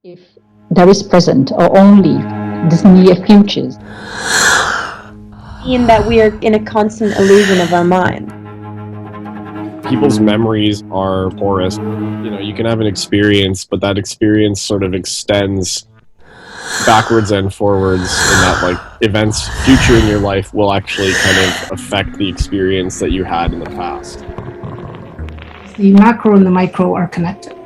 if there is present or only this near futures. In that we are in a constant illusion of our mind. People's memories are porous. You can have an experience, but that experience sort of extends backwards and forwards in that events future in your life will actually kind of affect the experience that you had in the past. The macro and the micro are connected.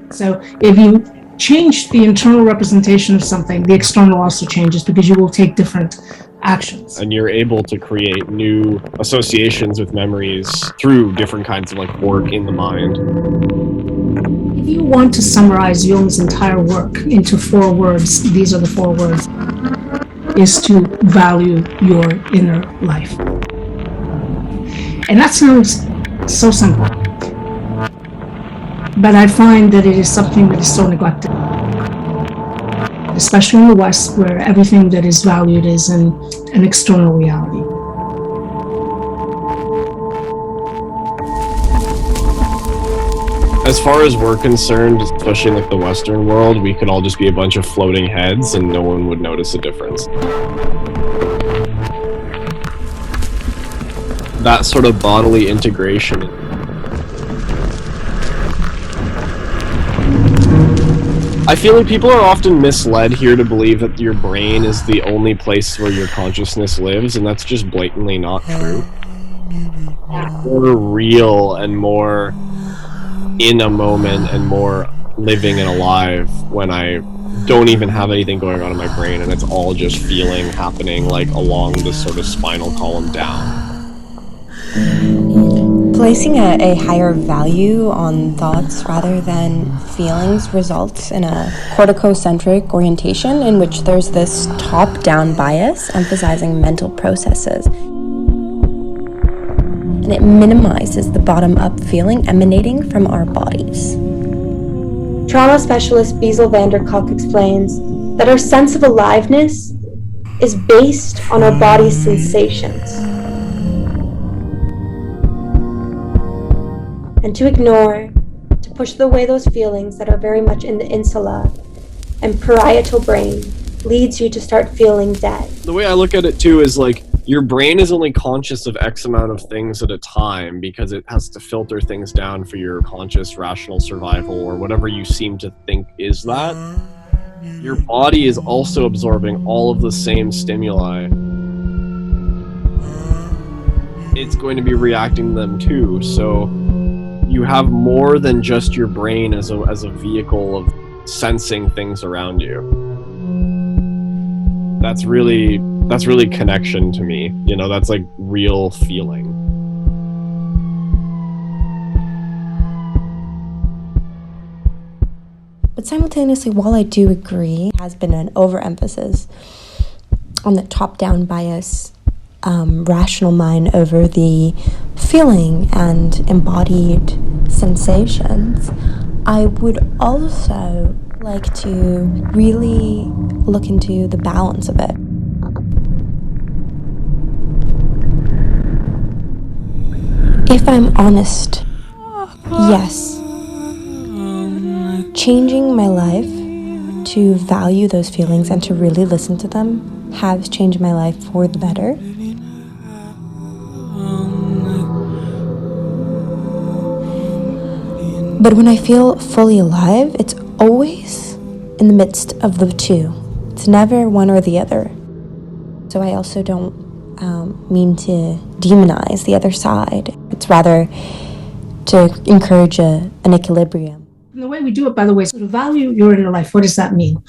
So if you change the internal representation of something, the external also changes because you will take different actions. And you're able to create new associations with memories through different kinds of work in the mind. If you want to summarize Jung's entire work into 4 words, these are the 4 words, is to value your inner life. And that sounds so simple. But I find that it is something that is so neglected, especially in the West, where everything that is valued is an external reality. As far as we're concerned, especially in the Western world, we could all just be a bunch of floating heads and no one would notice a difference. That sort of bodily integration. I feel like people are often misled here to believe that your brain is the only place where your consciousness lives, and that's just blatantly not true. More real and more in a moment and more living and alive when I don't even have anything going on in my brain and it's all just feeling happening along this sort of spinal column down. Placing a higher value on thoughts rather than feelings results in a corticocentric orientation in which there's this top-down bias emphasizing mental processes. And it minimizes the bottom-up feeling emanating from our bodies. Trauma specialist Bezel van der Kolk explains that our sense of aliveness is based on our body's sensations. And to ignore, to push away those feelings that are very much in the insula and parietal brain leads you to start feeling dead. The way I look at it too is your brain is only conscious of X amount of things at a time because it has to filter things down for your conscious rational survival or whatever you seem to think is that. Your body is also absorbing all of the same stimuli. It's going to be reacting to them too, so you have more than just your brain as a vehicle of sensing things around you. That's really connection to me. That's real feeling. But simultaneously, while I do agree, has been an overemphasis on the top-down bias, rational mind over the feeling and embodied sensations, I would also like to really look into the balance of it. If I'm honest, yes, changing my life to value those feelings and to really listen to them has changed my life for the better. But when I feel fully alive, it's always in the midst of the two. It's never one or the other. So I also don't mean to demonize the other side. It's rather to encourage an equilibrium. And the way we do it, by the way, is to value your inner life. What does that mean?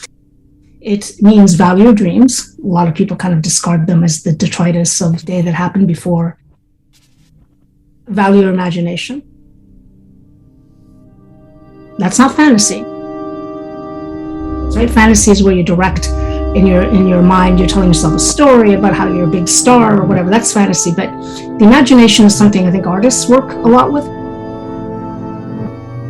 It means value your dreams. A lot of people kind of discard them as the detritus of the day that happened before. Value your imagination. That's not fantasy. Right? Fantasy is where you direct in your mind, you're telling yourself a story about how you're a big star or whatever. That's fantasy. But the imagination is something I think artists work a lot with.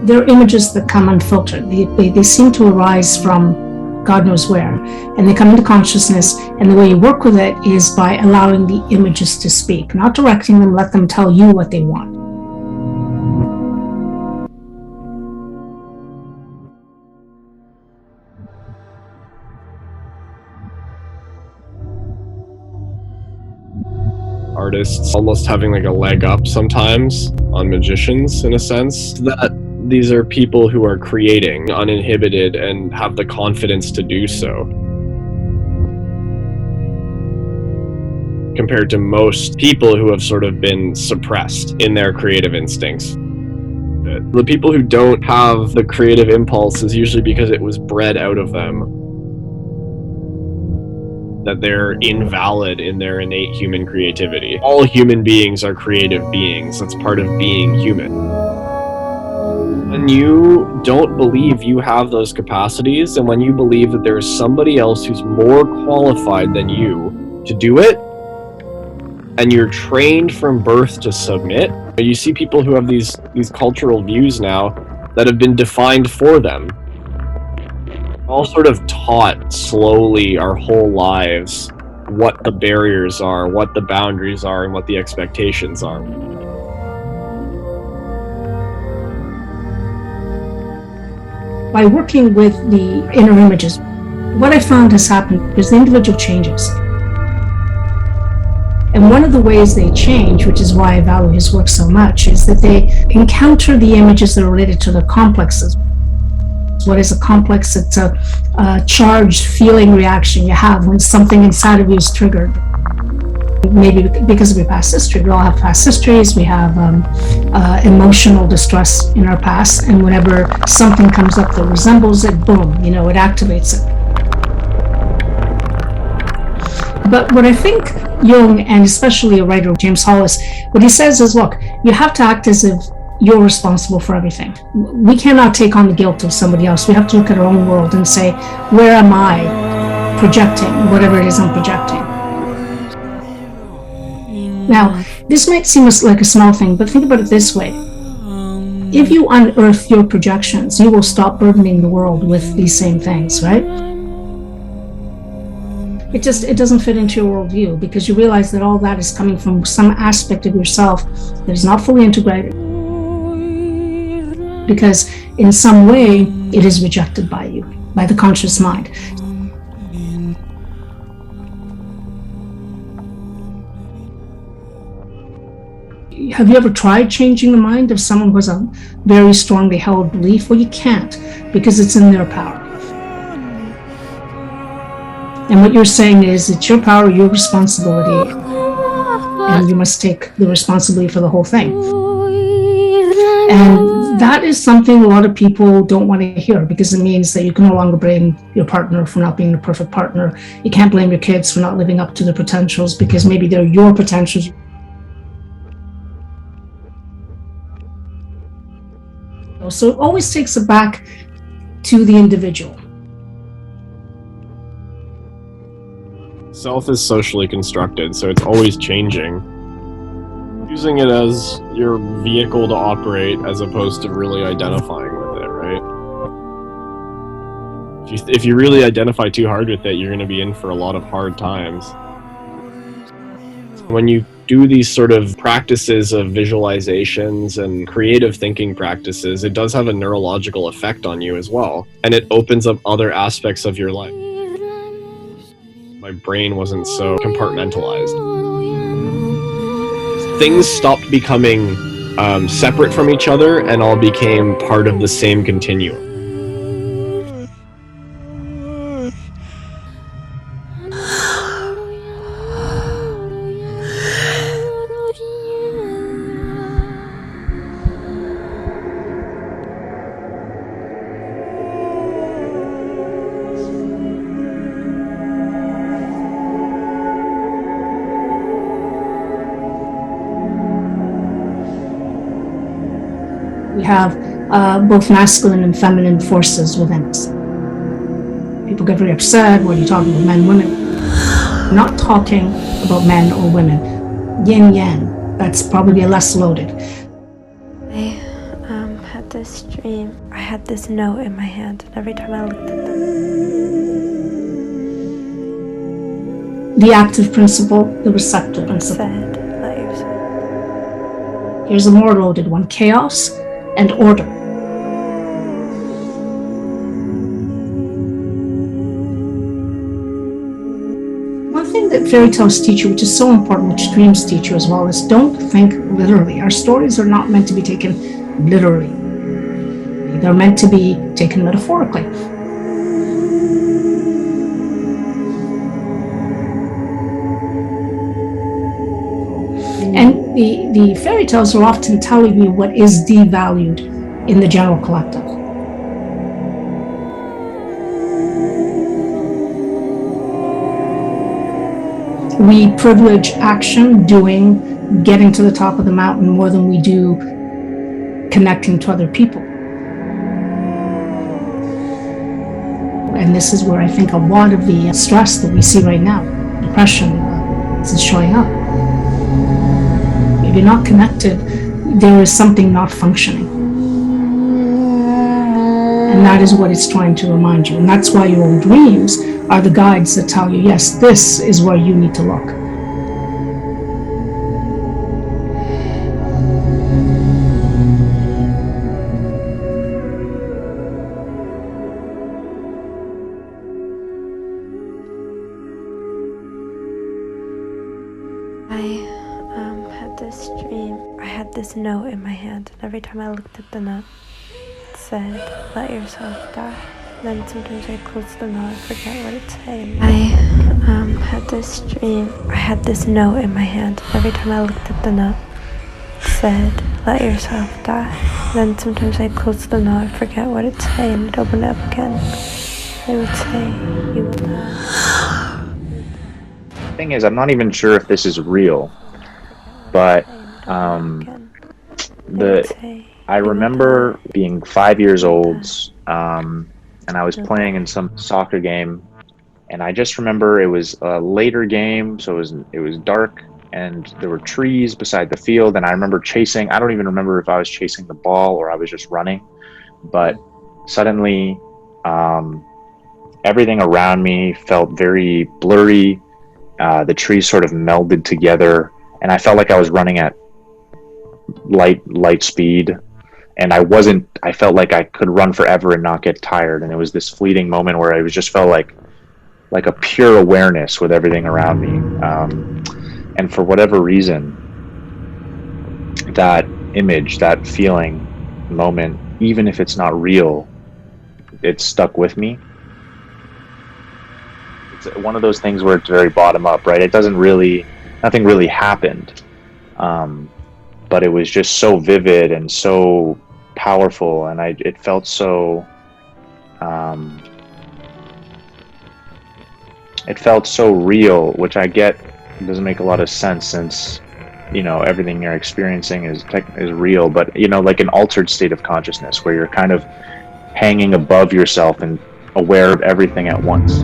They're images that come unfiltered. They seem to arise from God knows where, and they come into consciousness, and the way you work with it is by allowing the images to speak, not directing them, let them tell you what they want. artists almost having like a leg up sometimes on magicians, in a sense, that these are people who are creating uninhibited and have the confidence to do so, compared to most people who have sort of been suppressed in their creative instincts. The people who don't have the creative impulse is usually because it was bred out of them, that they're invalid in their innate human creativity. All human beings are creative beings. That's part of being human. When you don't believe you have those capacities, and when you believe that there is somebody else who's more qualified than you to do it, and you're trained from birth to submit, you see people who have these cultural views now that have been defined for them. All sort of taught slowly our whole lives what the barriers are, what the boundaries are, and what the expectations are. By working with the inner images, what I found has happened is the individual changes. And one of the ways they change, which is why I value his work so much, is that they encounter the images that are related to their complexes. What is a complex? It's a charged feeling reaction you have when something inside of you is triggered. Maybe because of your past history. We all have past histories. We have emotional distress in our past, and whenever something comes up that resembles it, boom, it activates it. But what I think Jung, and especially a writer, James Hollis, what he says is, look, you have to act as if you're responsible for everything. We cannot take on the guilt of somebody else. We have to look at our own world and say, where am I projecting whatever it is I'm projecting? Now, this might seem like a small thing, but think about it this way. If you unearth your projections, you will stop burdening the world with these same things, right? It doesn't fit into your worldview, because you realize that all that is coming from some aspect of yourself that is not fully integrated, because in some way it is rejected by you, by the conscious mind. Have you ever tried changing the mind of someone who has a very strongly held belief? Well, you can't, because it's in their power. And what you're saying is, it's your power, your responsibility, and you must take the responsibility for the whole thing. And that is something a lot of people don't want to hear, because it means that you can no longer blame your partner for not being the perfect partner. You can't blame your kids for not living up to their potentials, because maybe they're your potentials. So it always takes it back to the individual. Self is socially constructed, so it's always changing. Using it as your vehicle to operate as opposed to really identifying with it, right? If you really identify too hard with it, you're going to be in for a lot of hard times. When you do these sort of practices of visualizations and creative thinking practices, it does have a neurological effect on you as well, and it opens up other aspects of your life. My brain wasn't so compartmentalized. Things stopped becoming separate from each other and all became part of the same continuum. We have both masculine and feminine forces within us. People get very upset. What are you talking about, men, women? We're not talking about men or women. Yin yang, that's probably less loaded. I had this dream. I had this note in my hand, and every time I looked at them, The active principle, the receptive principle. said, like you said. Here's a more loaded one: chaos and order. One thing thing that fairy tales teach you, which is so important, which dreams teach you as well, is don't think literally. Our stories are not meant to be taken literally. They're meant to be taken metaphorically. And the fairy tales are often telling you what is devalued in the general collective. We privilege action, doing, getting to the top of the mountain more than we do connecting to other people. And this is where I think a lot of the stress that we see right now, depression, is showing up. If you're not connected, there is something not functioning. And that is what it's trying to remind you. And that's why your own dreams are the guides that tell you, yes, this is where you need to look. This dream, I had this note in my hand, and every time I looked at the note, it said, let yourself die. Then sometimes I close the note, I forget what it said. I had this dream, I had this note in my hand, and every time I looked at the note, it said, let yourself die. Then sometimes I close the note, I forget what it said, and it opened up again. It would say, you will die. The thing is, I'm not even sure if this is real. But I remember being 5 years old, and I was playing in some soccer game, and I just remember it was a later game, so it was dark, and there were trees beside the field, and I remember chasing. I don't even remember if I was chasing the ball or I was just running, but suddenly everything around me felt very blurry. The trees sort of melded together. And I felt like I was running at light speed, and I felt like I could run forever and not get tired. And it was this fleeting moment where I just felt like a pure awareness with everything around me. And for whatever reason, that image, that feeling, moment, even if it's not real, it stuck with me. It's one of those things where it's very bottom up, right? Nothing really happened, but it was just so vivid and so powerful, and it felt so real, which I get doesn't make a lot of sense since everything you're experiencing is real, but like an altered state of consciousness where you're kind of hanging above yourself and aware of everything at once.